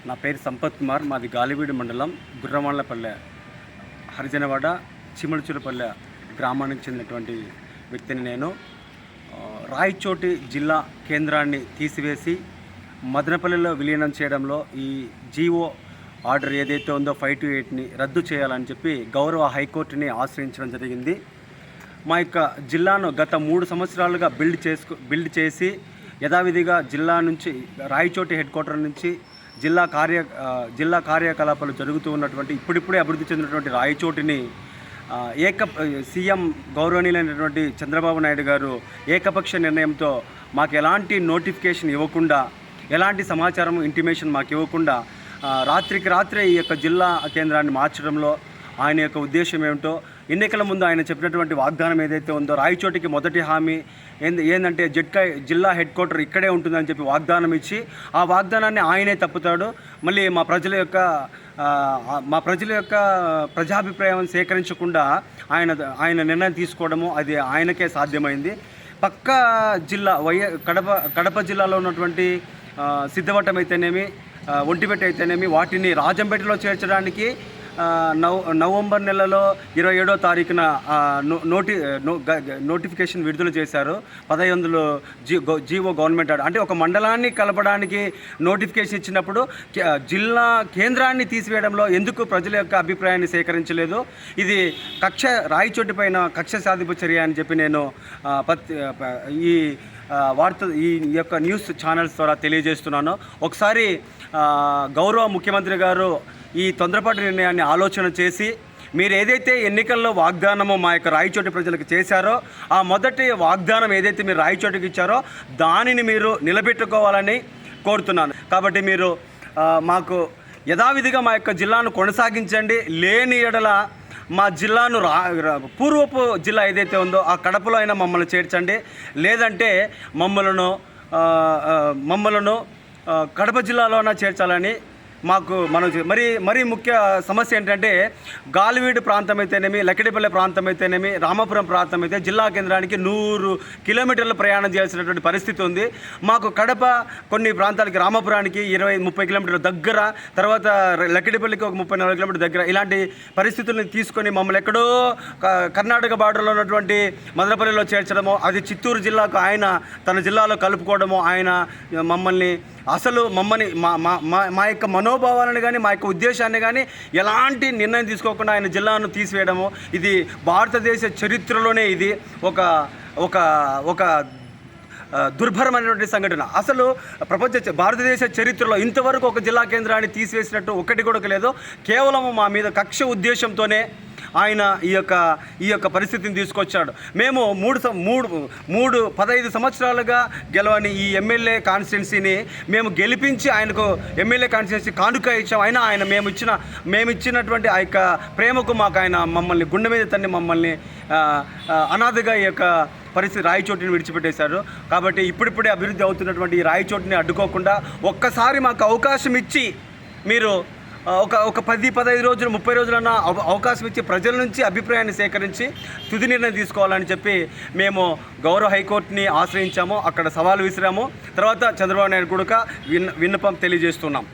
నా పేరు సంపత్ కుమార్. మాది గాలివీడు మండలం గుర్రవాళ్లపల్లె హరిజనవాడ చిమలచూరుపల్లె గ్రామానికి చెందినటువంటి వ్యక్తిని నేను. రాయచోటి జిల్లా కేంద్రాన్ని తీసివేసి మదనపల్లిలో విలీనం చేయడంలో ఈ జీవో ఆర్డర్ ఏదైతే ఉందో 528ని రద్దు చేయాలని చెప్పి గౌరవ హైకోర్టుని ఆశ్రయించడం జరిగింది. మా యొక్క జిల్లాను గత 3 సంవత్సరాలుగా బిల్డ్ చేసి యథావిధిగా జిల్లా నుంచి రాయచోటి హెడ్ క్వార్టర్ నుంచి జిల్లా కార్యకలాపాలు జరుగుతూ ఉన్నటువంటి ఇప్పుడిప్పుడే అభివృద్ధి చెందినటువంటి రాయచోటిని సీఎం గౌరవనీయులైనటువంటి చంద్రబాబు నాయుడు గారు ఏకపక్ష నిర్ణయంతో మాకు ఎలాంటి నోటిఫికేషన్ ఇవ్వకుండా, ఎలాంటి సమాచారం ఇంటిమేషన్ మాకు ఇవ్వకుండా రాత్రికి రాత్రే ఈ యొక్క జిల్లా కేంద్రాన్ని మార్చడంలో ఆయన యొక్క ఉద్దేశం ఏమిటో, ఎన్నికల ముందు ఆయన చెప్పినటువంటి వాగ్దానం ఏదైతే ఉందో రాయచోటికి మొదటి హామీ ఏంటంటే జిల్లా హెడ్ క్వార్టర్ ఇక్కడే ఉంటుందని చెప్పి వాగ్దానం ఇచ్చి ఆ వాగ్దానాన్ని ఆయనే తప్పుతాడు. మళ్ళీ మా ప్రజల యొక్క ప్రజాభిప్రాయం సేకరించకుండా ఆయన నిర్ణయం తీసుకోవడము అది ఆయనకే సాధ్యమైంది. పక్క జిల్లా కడప జిల్లాలో ఉన్నటువంటి సిద్ధవటం అయితేనేమి, ఒంటిపేట అయితేనేమి వాటిని రాజంపేటలో చేర్చడానికి నవంబర్ నెలలో 27వ తారీఖున నోటిఫికేషన్ విడుదల చేశారు. 15లో జీవో గవర్నమెంట్ అంటే ఒక మండలాన్ని కలపడానికి నోటిఫికేషన్ ఇచ్చినప్పుడు జిల్లా కేంద్రాన్ని తీసివేయడంలో ఎందుకు ప్రజల యొక్క అభిప్రాయాన్ని సేకరించలేదు? ఇది రాయచోటి పైన కక్ష సాధింపు చర్య అని చెప్పి నేను ఈ యొక్క న్యూస్ ఛానల్స్ ద్వారా తెలియజేస్తున్నాను. ఒకసారి గౌరవ ముఖ్యమంత్రి గారు ఈ తొందరపాటు నిర్ణయాన్ని ఆలోచన చేసి మీరు ఏదైతే ఎన్నికల్లో వాగ్దానమో మా యొక్క రాయచోటి ప్రజలకు చేశారో ఆ మొదటి వాగ్దానం ఏదైతే మీరు రాయచోటికి ఇచ్చారో దానిని మీరు నిలబెట్టుకోవాలని కోరుతున్నాను. కాబట్టి మీరు మాకు యథావిధిగా మా యొక్క జిల్లాను కొనసాగించండి. లేని ఎడల మా జిల్లాను పూర్వపు జిల్లా ఏదైతే ఉందో ఆ కడపలో అయినా మమ్మల్ని చేర్చండి. లేదంటే మమ్మలను కడప జిల్లాలోనే చేర్చాలని మరీ ముఖ్య సమస్య ఏంటంటే గాలివీడు ప్రాంతం అయితేనేమి, లక్కిడిపల్లె ప్రాంతం అయితేనేమి, రామాపురం ప్రాంతం అయితే జిల్లా కేంద్రానికి 100 కిలోమీటర్ల ప్రయాణం చేయాల్సినటువంటి పరిస్థితి ఉంది. మాకు కడప కొన్ని ప్రాంతాలకి రామాపురానికి 20-30 కిలోమీటర్ల దగ్గర, తర్వాత లక్కిడిపల్లికి ఒక 30-40 కిలోమీటర్ల దగ్గర, ఇలాంటి పరిస్థితులను తీసుకొని మమ్మల్ని ఎక్కడో కర్ణాటక బార్డర్లో ఉన్నటువంటి మదనపల్లిలో చేర్చడము, అది చిత్తూరు జిల్లాకు ఆయన తన జిల్లాలో కలుపుకోవడము, ఆయన మమ్మల్ని మా యొక్క మనోభావాలను కానీ మా యొక్క ఉద్దేశాన్ని కానీ ఎలాంటి నిర్ణయం తీసుకోకుండా ఆయన జిల్లాను తీసివేయడము, ఇది భారతదేశ చరిత్రలోనే ఇది ఒక దుర్భరమైనటువంటి సంఘటన. అసలు భారతదేశ చరిత్రలో ఇంతవరకు ఒక జిల్లా కేంద్రాన్ని తీసివేసినట్టు ఒకటి కూడా లేదు. కేవలం మా మీద కక్ష ఉద్దేశంతోనే ఆయన ఈ యొక్క పరిస్థితిని తీసుకొచ్చాడు. మేము 15 సంవత్సరాలుగా గెలవని ఈ ఎమ్మెల్యే కాన్స్టిట్యున్సీని మేము గెలిపించి ఆయనకు ఎమ్మెల్యే కాన్స్టిట్యున్సీ కానుక ఇచ్చాం. అయినా మేము ఇచ్చినటువంటి ఆ యొక్క ప్రేమకు మాకు ఆయన మమ్మల్ని గుండె మీద తన్ని మమ్మల్ని అనాథగా ఈ యొక్క పరిస్థితి రాయచోటిని విడిచిపెట్టేశారు. కాబట్టి ఇప్పుడిప్పుడే అభివృద్ధి అవుతున్నటువంటి ఈ రాయచోటిని అడ్డుకోకుండా ఒక్కసారి మాకు అవకాశం ఇచ్చి మీరు ఒక 10-15 రోజులు 30 రోజులన్నా అవకాశం ఇచ్చి ప్రజల నుంచి అభిప్రాయాన్ని సేకరించి తుది నిర్ణయం తీసుకోవాలని చెప్పి మేము గౌరవ హైకోర్టుని ఆశ్రయించాము. అక్కడ సవాలు విసిరాము. తర్వాత చంద్రబాబు నాయుడు కూడా విన్నపం తెలియజేస్తున్నాం.